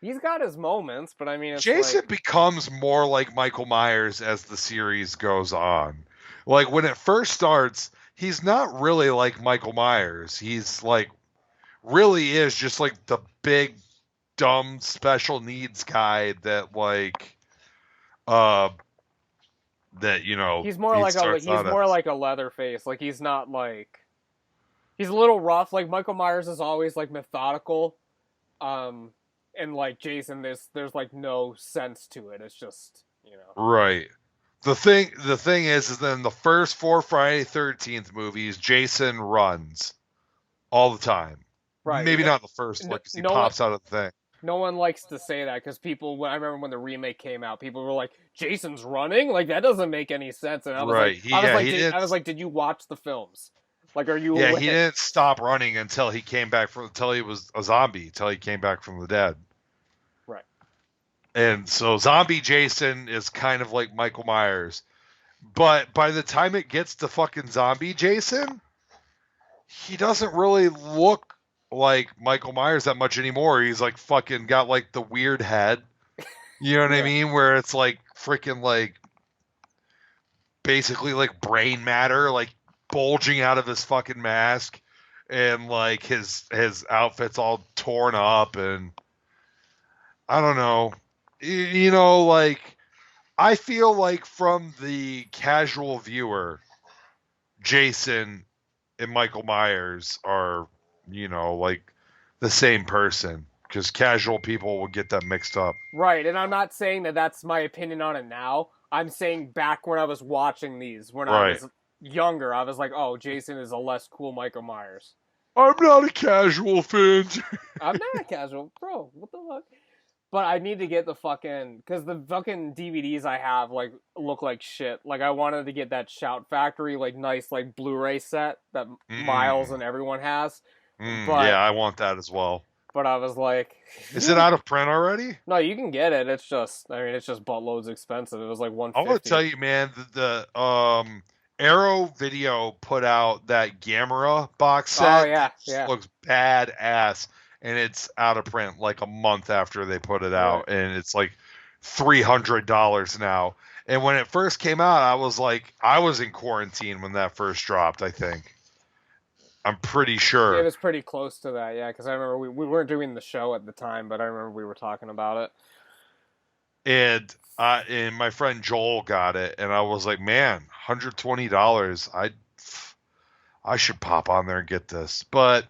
He's got his moments, but I mean, it's Jason becomes more like Michael Myers as the series goes on. Like, when it first starts, he's not really like Michael Myers. He's like, really is just like the big, dumb, special needs guy that, like, that, you know, he's more like a Leatherface. Like, he's not like, he's a little rough. Like, Michael Myers is always like methodical. And like Jason, there's like no sense to it. It's just, you know. Right. The thing is then the first 4 Friday 13th movies, Jason runs all the time. Right. Maybe not the first one because he pops out of the thing. No one likes to say that because people. I remember when the remake came out, people were like, "Jason's running? Like that doesn't make any sense." And I was I was like, "Did you watch the films? Like, are you?" Yeah, he didn't stop running until he came back until he was a zombie, until he came back from the dead. Right. And so zombie Jason is kind of like Michael Myers. But by the time it gets to fucking zombie Jason, he doesn't really look like Michael Myers that much anymore. He's like fucking got like the weird head. You know what I mean? Where it's like freaking like basically like brain matter, like bulging out of his fucking mask, and like his outfit's all torn up, and I don't know. You know, like I feel like from the casual viewer, Jason and Michael Myers are, you know, like the same person, because casual people will get that mixed up. Right, and I'm not saying that that's my opinion on it now. I'm saying back when I was watching these, when I was younger, I was like, oh, Jason is a less cool Michael Myers. I'm not a casual fan. I'm not a casual. Bro, what the fuck? But I need to get the fucking... Because the fucking DVDs I have, like, look like shit. Like, I wanted to get that Shout Factory, like, nice, like, Blu-ray set that Miles and everyone has. But, yeah, I want that as well. But I was like... Is it out of print already? No, you can get it. It's just... I mean, it's just buttloads expensive. It was like $150. I want to tell you, man, the Arrow Video put out that Gamera box set. Oh, yeah. Looks badass. And it's out of print like a month after they put it out. And it's like $300 now. And when it first came out, I was in quarantine when that first dropped, I think. I'm pretty sure. It was pretty close to that, yeah, because I remember we weren't doing the show at the time, but I remember we were talking about it. And my friend Joel got it, and I was like, man, $120. I should pop on there and get this. But,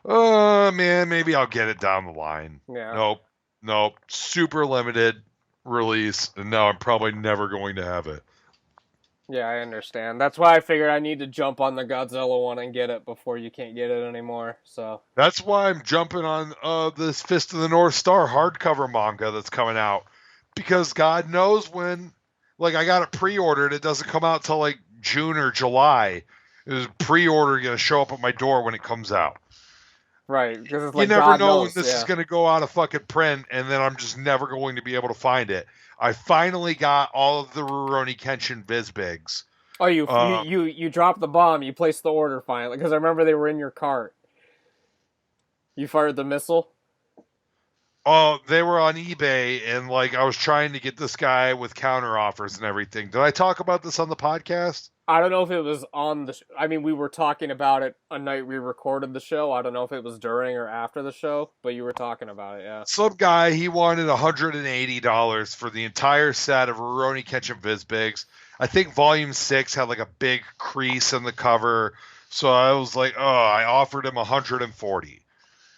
man, maybe I'll get it down the line. Yeah. Nope. Super limited release, and now I'm probably never going to have it. Yeah, I understand. That's why I figured I need to jump on the Godzilla one and get it before you can't get it anymore. So that's why I'm jumping on this Fist of the North Star hardcover manga that's coming out, because God knows when. Like, I got it pre-ordered. It doesn't come out till like June or July. It was pre-order going to show up at my door when it comes out. Right, because it's like you never God know knows, when this is going to go out of fucking print, and then I'm just never going to be able to find it. I finally got all of the Rurouni Kenshin Vizbigs. Oh, you dropped the bomb. You placed the order finally, because I remember they were in your cart. You fired the missile? Oh, they were on eBay, and like I was trying to get this guy with counter offers and everything. Did I talk about this on the podcast? I don't know if it was on the... I mean, we were talking about it a night we recorded the show. I don't know if it was during or after the show, but you were talking about it, yeah. Some guy, he wanted $180 for the entire set of Rurouni Kenshin Vizbigs. I think Volume 6 had like a big crease in the cover, so I was like, I offered him $140.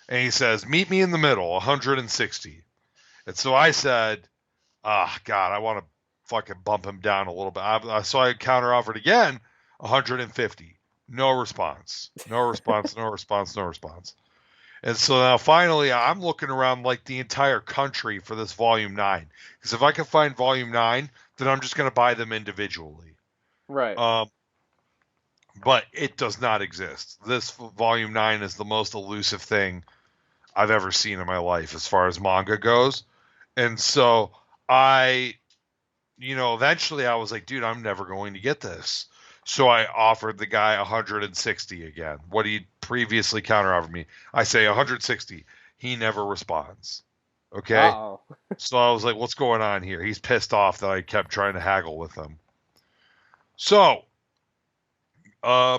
And he says, meet me in the middle, $160. And so I said, God, I want to fucking bump him down a little bit. So I counter offered again, $150. No response. And so now finally I'm looking around like the entire country for this Volume 9. Because if I can find Volume 9, then I'm just going to buy them individually. Right. But it does not exist. This Volume 9 is the most elusive thing I've ever seen in my life as far as manga goes. And so eventually I was like, dude, I'm never going to get this. So I offered the guy 160 again. What he previously counteroffered me. I say 160. He never responds. Okay? Uh-oh. So I was like, what's going on here? He's pissed off that I kept trying to haggle with him. So I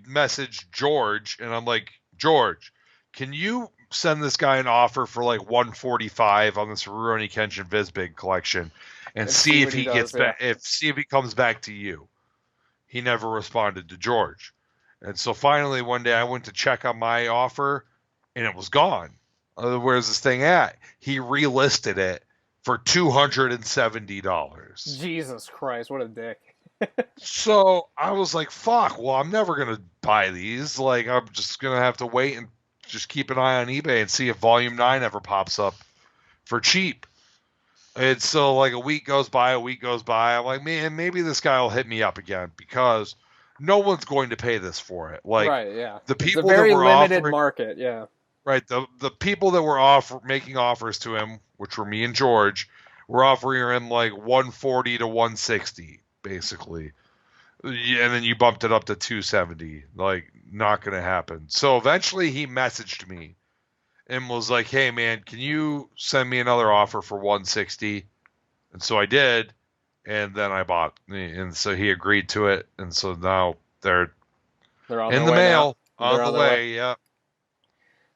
messaged George, and I'm like, George, can you send this guy an offer for like 145 on this Rurouni Kenshin Vizbig collection and see if he gets back, see if he comes back to you. He never responded to George. And so finally one day I went to check on my offer and it was gone. Where's this thing at? He relisted it for $270. Jesus Christ, what a dick. So I was like, fuck, well, I'm never going to buy these. Like, I'm just going to have to wait and just keep an eye on eBay and see if Volume 9 ever pops up for cheap. And so, like, a week goes by. I'm like, man, maybe this guy will hit me up again because no one's going to pay this for it. Like, right, yeah. The people it's a very that were limited offering, market, yeah. Right, the people that were making offers to him, which were me and George, were offering him like 140 to 160, basically. Yeah, and then you bumped it up to 270. Like, not going to happen. So eventually he messaged me and was like, hey, man, can you send me another offer for 160? And so I did, and then I bought. And so he agreed to it, and so now they're on in the mail, on the way, yeah.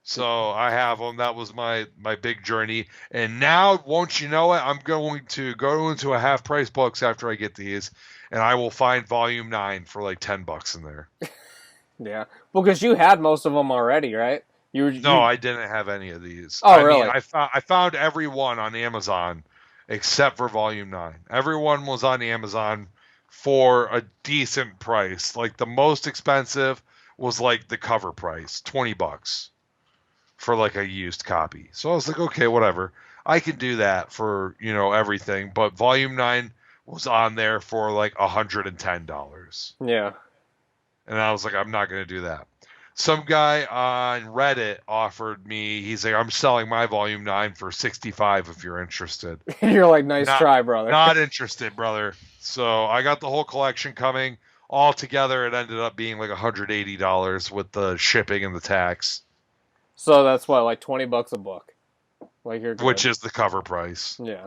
So I have them. That was my big journey. And now, won't you know it, I'm going to go into a half-price books after I get these, and I will find Volume 9 for like $10 in there. Yeah. Well, because you had most of them already, right? No, I didn't have any of these. Oh, really? I mean, I found every one on Amazon except for Volume 9. Everyone was on Amazon for a decent price. Like, the most expensive was like the cover price, $20 for like a used copy. So I was like, okay, whatever. I can do that for, everything. But Volume 9 was on there for like $110. Yeah. And I was like, I'm not going to do that. Some guy on Reddit offered me, he's like, I'm selling my Volume 9 for $65 if you're interested. You're like, nice try, brother. Not interested, brother. So I got the whole collection coming. All together, it ended up being like $180 with the shipping and the tax. So that's what, like $20 a book? Like you're good. Which is the cover price. Yeah.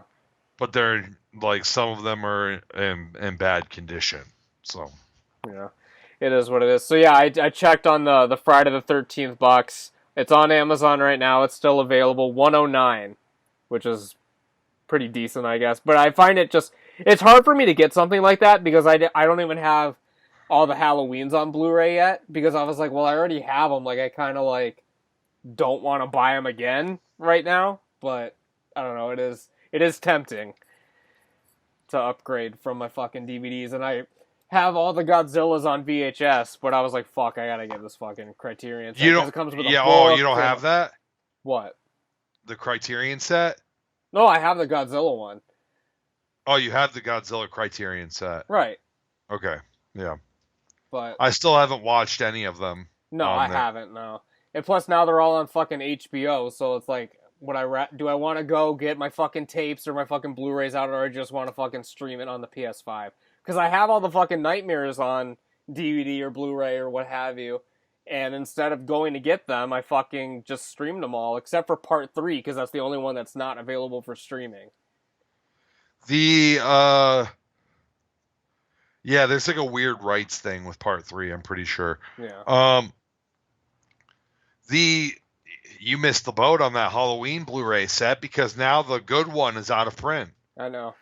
But they're, like, some of them are in bad condition. So. Yeah. It is what it is. So yeah, I checked on the Friday the 13th box. It's on Amazon right now. It's still available. $109, which is pretty decent, I guess. But I find it's hard for me to get something like that because I don't even have all the Halloweens on Blu-ray yet because I was like, well, I already have them. Like, I kind of like don't want to buy them again right now. But I don't know. It is tempting to upgrade from my fucking DVDs, and I have all the Godzillas on VHS, but I was like, fuck, I gotta get this fucking Criterion set. It comes with a book, you don't have that? What? The Criterion set? No, I have the Godzilla one. Oh, you have the Godzilla Criterion set. Right. Okay, yeah. But I still haven't watched any of them. No, I haven't, no. And plus now they're all on fucking HBO, so it's like, do I want to go get my fucking tapes or my fucking Blu-rays out, or I just want to fucking stream it on the PS5? Because I have all the fucking Nightmares on DVD or Blu-ray or what have you, and instead of going to get them, I fucking just streamed them all, except for Part 3, because that's the only one that's not available for streaming. Yeah, there's like a weird rights thing with Part 3, I'm pretty sure. Yeah. You missed the boat on that Halloween Blu-ray set because now the good one is out of print. I know.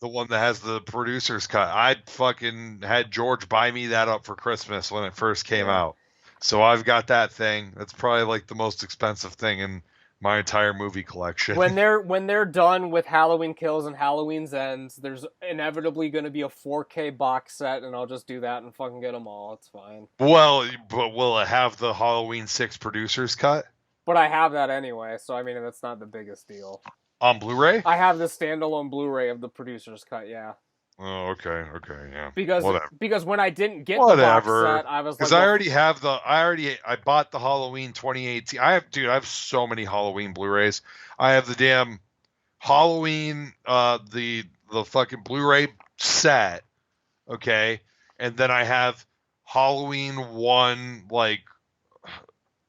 The one that has the producer's cut. I fucking had George buy me that up for Christmas when it first came out. So I've got that thing. That's probably like the most expensive thing in my entire movie collection. When they're done with Halloween Kills and Halloween's Ends, there's inevitably going to be a 4K box set, and I'll just do that and fucking get them all. It's fine. Well, but will it have the Halloween 6 producer's cut? But I have that anyway, so I mean, that's not the biggest deal. On Blu-ray? I have the standalone Blu-ray of the producer's cut, yeah. Oh, okay, yeah. Because Whatever. when I didn't get the box set, I was like, Because I already have I bought the Halloween 2018. I have so many Halloween Blu-rays. I have the damn Halloween, the fucking Blu-ray set, okay, and then I have Halloween 1, like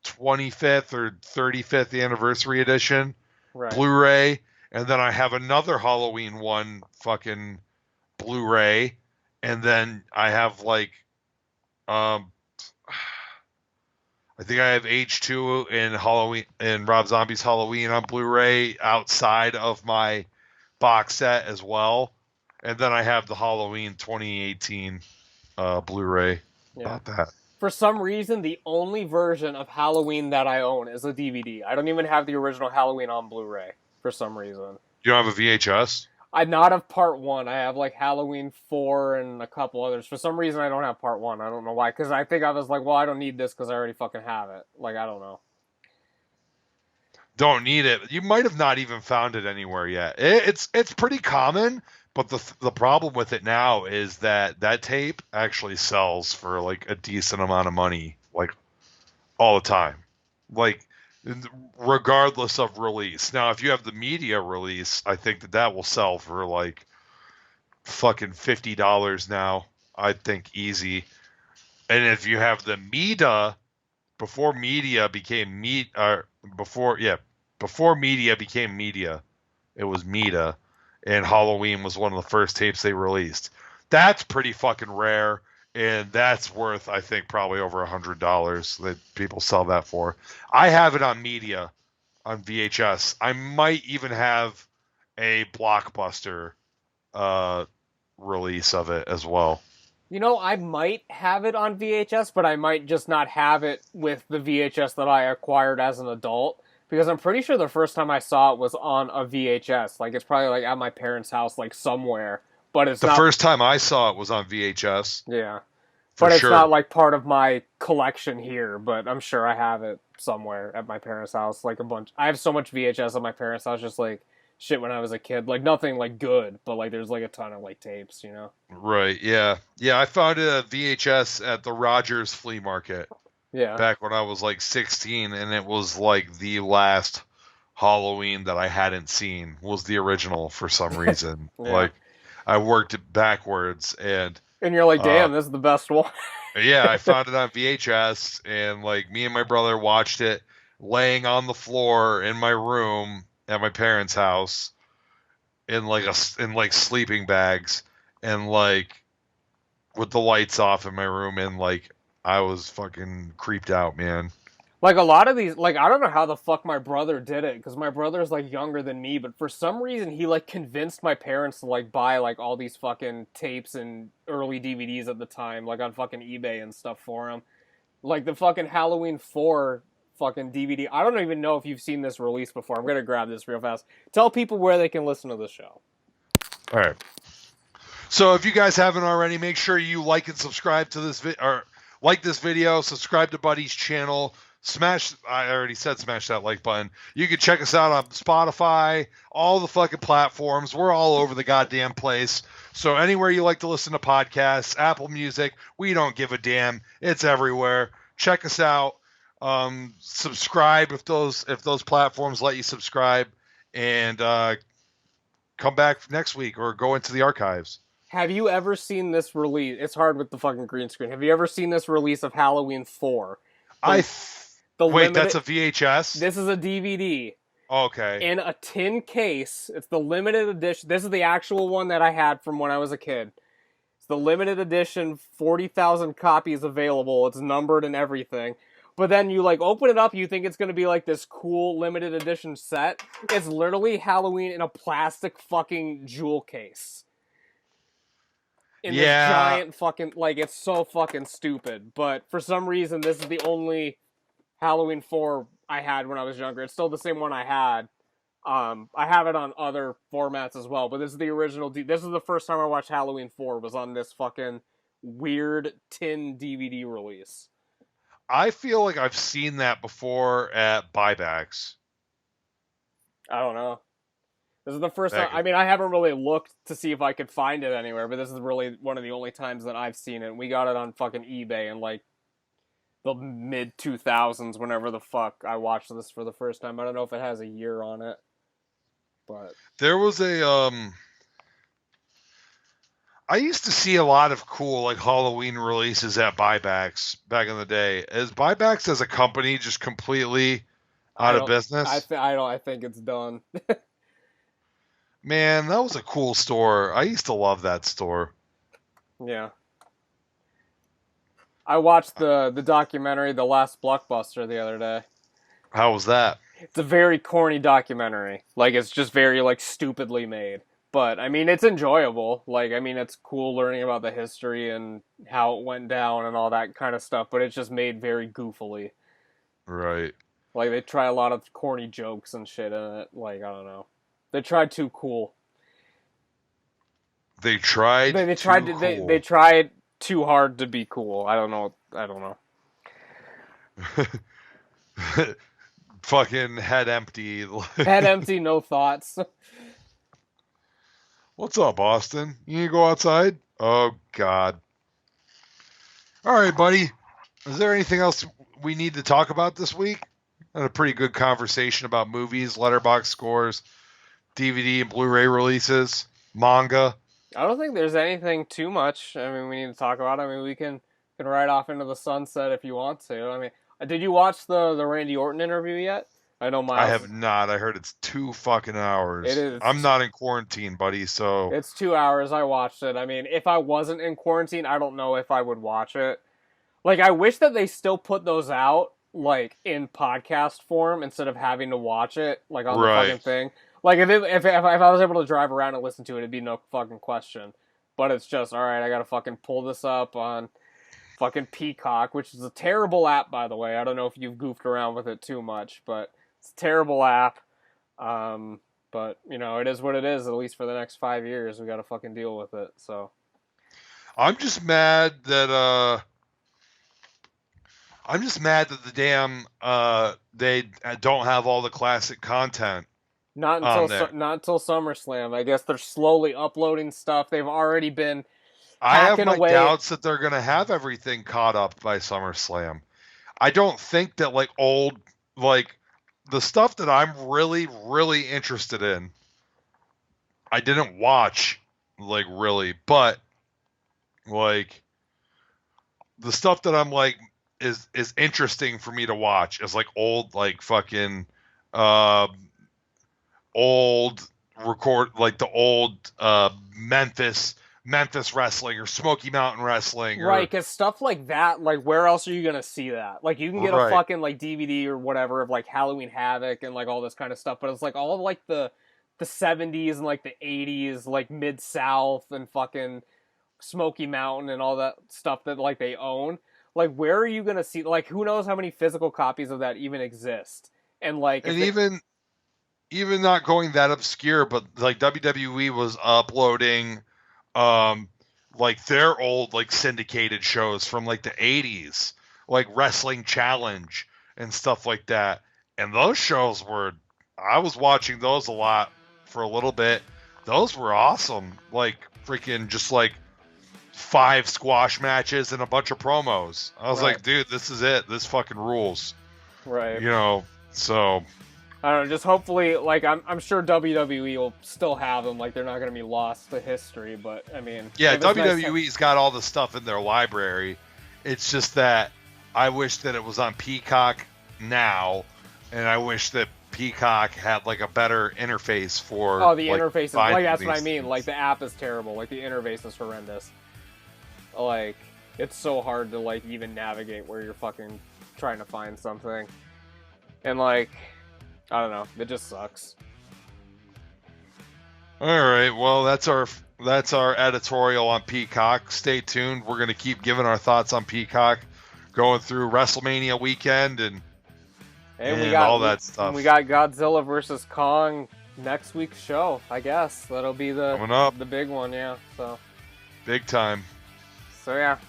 25th or 35th anniversary edition right. Blu-ray, and then I have another Halloween 1 fucking Blu-ray, and then I have like I think I have H2 and Halloween and Rob Zombie's Halloween on Blu-ray outside of my box set as well. And then I have the Halloween 2018 Blu-ray. About that. For some reason, the only version of Halloween that I own is a DVD. I don't even have the original Halloween on Blu-ray for some reason. You don't have a VHS? I not have part 1. I have like Halloween 4 and a couple others. For some reason, I don't have part 1. I don't know why. Because I think I was like, well, I don't need this because I already fucking have it. Like, I don't know. Don't need it. You might have not even found it anywhere yet. It's pretty common, but the problem with it now is that tape actually sells for like a decent amount of money, like all the time, like regardless of release. Now, if you have the media release, I think that will sell for like fucking $50 now. I think easy. And if you have the media, before media became before media became media, it was Meta, and Halloween was one of the first tapes they released. That's pretty fucking rare, and that's worth, I think, probably over $100 that people sell that for. I have it on media, on VHS. I might even have a Blockbuster release of it as well. You know, I might have it on VHS, but I might just not have it with the VHS that I acquired as an adult. Because I'm pretty sure the first time I saw it was on a VHS. Like, it's probably, like, at my parents' house, like, somewhere. But it's the not... first time I saw it was on VHS. Yeah. For but it's sure. not, like, part of my collection here. But I'm sure I have it somewhere at my parents' house. Like, a bunch... I have so much VHS at my parents' house, just, like, shit when I was a kid. Like, nothing, like, good. But, like, there's, like, a ton of, like, tapes, you know? Right, yeah. Yeah, I found it at VHS at the Rogers Flea Market. Yeah. Back when I was like 16, and it was like the last Halloween that I hadn't seen was the original for some reason. Yeah. Like, I worked it backwards, and you're like, damn, this is the best one. Yeah, I found it on VHS, and like me and my brother watched it laying on the floor in my room at my parents' house in like sleeping bags, and like with the lights off in my room, and like I was fucking creeped out, man. Like, a lot of these, like, I don't know how the fuck my brother did it, because my brother's, like, younger than me, but for some reason, he, like, convinced my parents to, like, buy, like, all these fucking tapes and early DVDs at the time, like, on fucking eBay and stuff for him. Like, the fucking Halloween 4 fucking DVD. I don't even know if you've seen this release before. I'm gonna grab this real fast. Tell people where they can listen to the show. All right. So if you guys haven't already, make sure you like and subscribe to this like this video, subscribe to Buddy's channel, I already said smash that like button. You can check us out on Spotify, all the fucking platforms. We're all over the goddamn place. So anywhere you like to listen to podcasts, Apple Music, we don't give a damn. It's everywhere. Check us out. Subscribe if those platforms let you subscribe, and come back next week or go into the archives. Have you ever seen this release? It's hard with the fucking green screen. Have you ever seen this release of Halloween 4? Wait, that's a VHS? This is a DVD. Okay. In a tin case. It's the limited edition. This is the actual one that I had from when I was a kid. It's the limited edition, 40,000 copies available. It's numbered and everything. But then you, like, open it up, you think it's going to be, like, this cool limited edition set. It's literally Halloween in a plastic fucking jewel case. In this giant fucking, like, it's so fucking stupid. But for some reason, this is the only Halloween 4 I had when I was younger. It's still the same one I had. I have it on other formats as well, but this is the original. This is the first time I watched Halloween 4, was on this fucking weird tin DVD release. I feel like I've seen that before at buybacks. I don't know. This is the first time. I mean, I haven't really looked to see if I could find it anywhere, but this is really one of the only times that I've seen it. We got it on fucking eBay in like the mid 2000s, whenever the fuck I watched this for the first time. I don't know if it has a year on it, but there was a I used to see a lot of cool like Halloween releases at buybacks back in the day. Is buybacks as a company just completely out of business? I think it's done. Man, that was a cool store. I used to love that store. Yeah. I watched the documentary The Last Blockbuster the other day. How was that? It's a very corny documentary. Like, it's just very, like, stupidly made. But, I mean, it's enjoyable. Like, I mean, it's cool learning about the history and how it went down and all that kind of stuff, but it's just made very goofily. Right. Like, they try a lot of corny jokes and shit in it. Like, I don't know. They tried too cool. They tried They tried too hard to be cool. I don't know. Fucking head empty. Head empty, no thoughts. What's up, Austin? You need to go outside? Oh, God. All right, buddy. Is there anything else we need to talk about this week? Had a pretty good conversation about movies, Letterboxd scores, DVD and Blu-ray releases, manga. I don't think there's anything too much. I mean, we need to talk about. I mean, we can ride off into the sunset if you want to. I mean, did you watch the Randy Orton interview yet? I know Miles. I have not. I heard it's 2 fucking hours. It is. I'm not in quarantine, buddy, so... It's 2 hours. I watched it. I mean, if I wasn't in quarantine, I don't know if I would watch it. Like, I wish that they still put those out, like, in podcast form instead of having to watch it, like, on the fucking thing. Like, if I was able to drive around and listen to it, it'd be no fucking question. But it's just, alright, I gotta fucking pull this up on fucking Peacock, which is a terrible app, by the way. I don't know if you've goofed around with it too much, but it's a terrible app. But, you know, it is what it is, at least for the next 5 years. We gotta fucking deal with it, so. I'm just mad that, the damn, they don't have all the classic content. Not until SummerSlam. I guess they're slowly uploading stuff. They've already been I have hacking my away. doubts that they're going to have everything caught up by SummerSlam. I don't think that, like, old, like, the stuff that I'm really, really interested in, I didn't watch, like, really, but, like, the stuff that I'm, like, is interesting for me to watch is, like, old, like, fucking, old record, like the old Memphis wrestling or Smoky Mountain wrestling, right? Because stuff like that, like, where else are you gonna see that? Like, you can get a fucking like DVD or whatever of like Halloween Havoc and like all this kind of stuff, but it's like all of like the 70s and like the 80s, like Mid-South and fucking Smoky Mountain and all that stuff that like they own. Like, where are you gonna see? Like, who knows how many physical copies of that even exist? And like, even not going that obscure, but like WWE was uploading like their old like syndicated shows from like the 80s, like Wrestling Challenge and stuff like that. And those shows I was watching those a lot for a little bit. Those were awesome. Like freaking just like 5 squash matches and a bunch of promos. I was like, dude, this is it. This fucking rules. Right. You know, so I don't know, just hopefully, like, I'm sure WWE will still have them, like, they're not going to be lost to history, but, I mean... Yeah, WWE's got all the stuff in their library. It's just that I wish that it was on Peacock now, and I wish that Peacock had, like, a better interface for... Oh, the like, interface is... Like, that's what I things. mean. Like, the app is terrible. Like, the interface is horrendous. Like, it's so hard to, like, even navigate where you're fucking trying to find something. And, like... I don't know. It just sucks. All right. Well, that's our editorial on Peacock. Stay tuned. We're going to keep giving our thoughts on Peacock, going through WrestleMania weekend and all that stuff. We got Godzilla versus Kong next week's show, I guess. That'll be the big one, yeah. So big time. So yeah.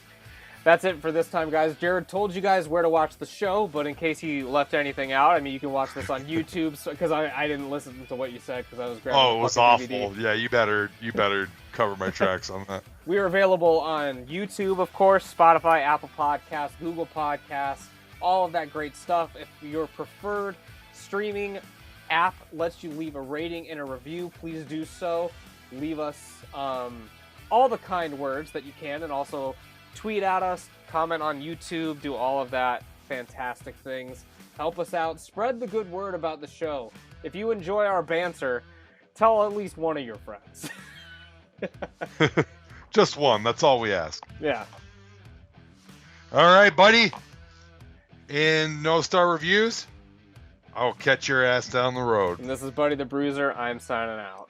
That's it for this time, guys. Jarrod told you guys where to watch the show, but in case he left anything out, I mean, you can watch this on YouTube, because I didn't listen to what you said, because I was grabbing Oh, it was fucking awful. DVD. Yeah, you better cover my tracks on that. We are available on YouTube, of course, Spotify, Apple Podcasts, Google Podcasts, all of that great stuff. If your preferred streaming app lets you leave a rating and a review, please do so. Leave us all the kind words that you can, and also tweet at us, comment on YouTube, do all of that fantastic things. Help us out. Spread the good word about the show. If you enjoy our banter, tell at least one of your friends. Just one. That's all we ask. Yeah. All right, buddy. In No Star Reviews, I'll catch your ass down the road. And this is Buddy the Bruiser. I'm signing out.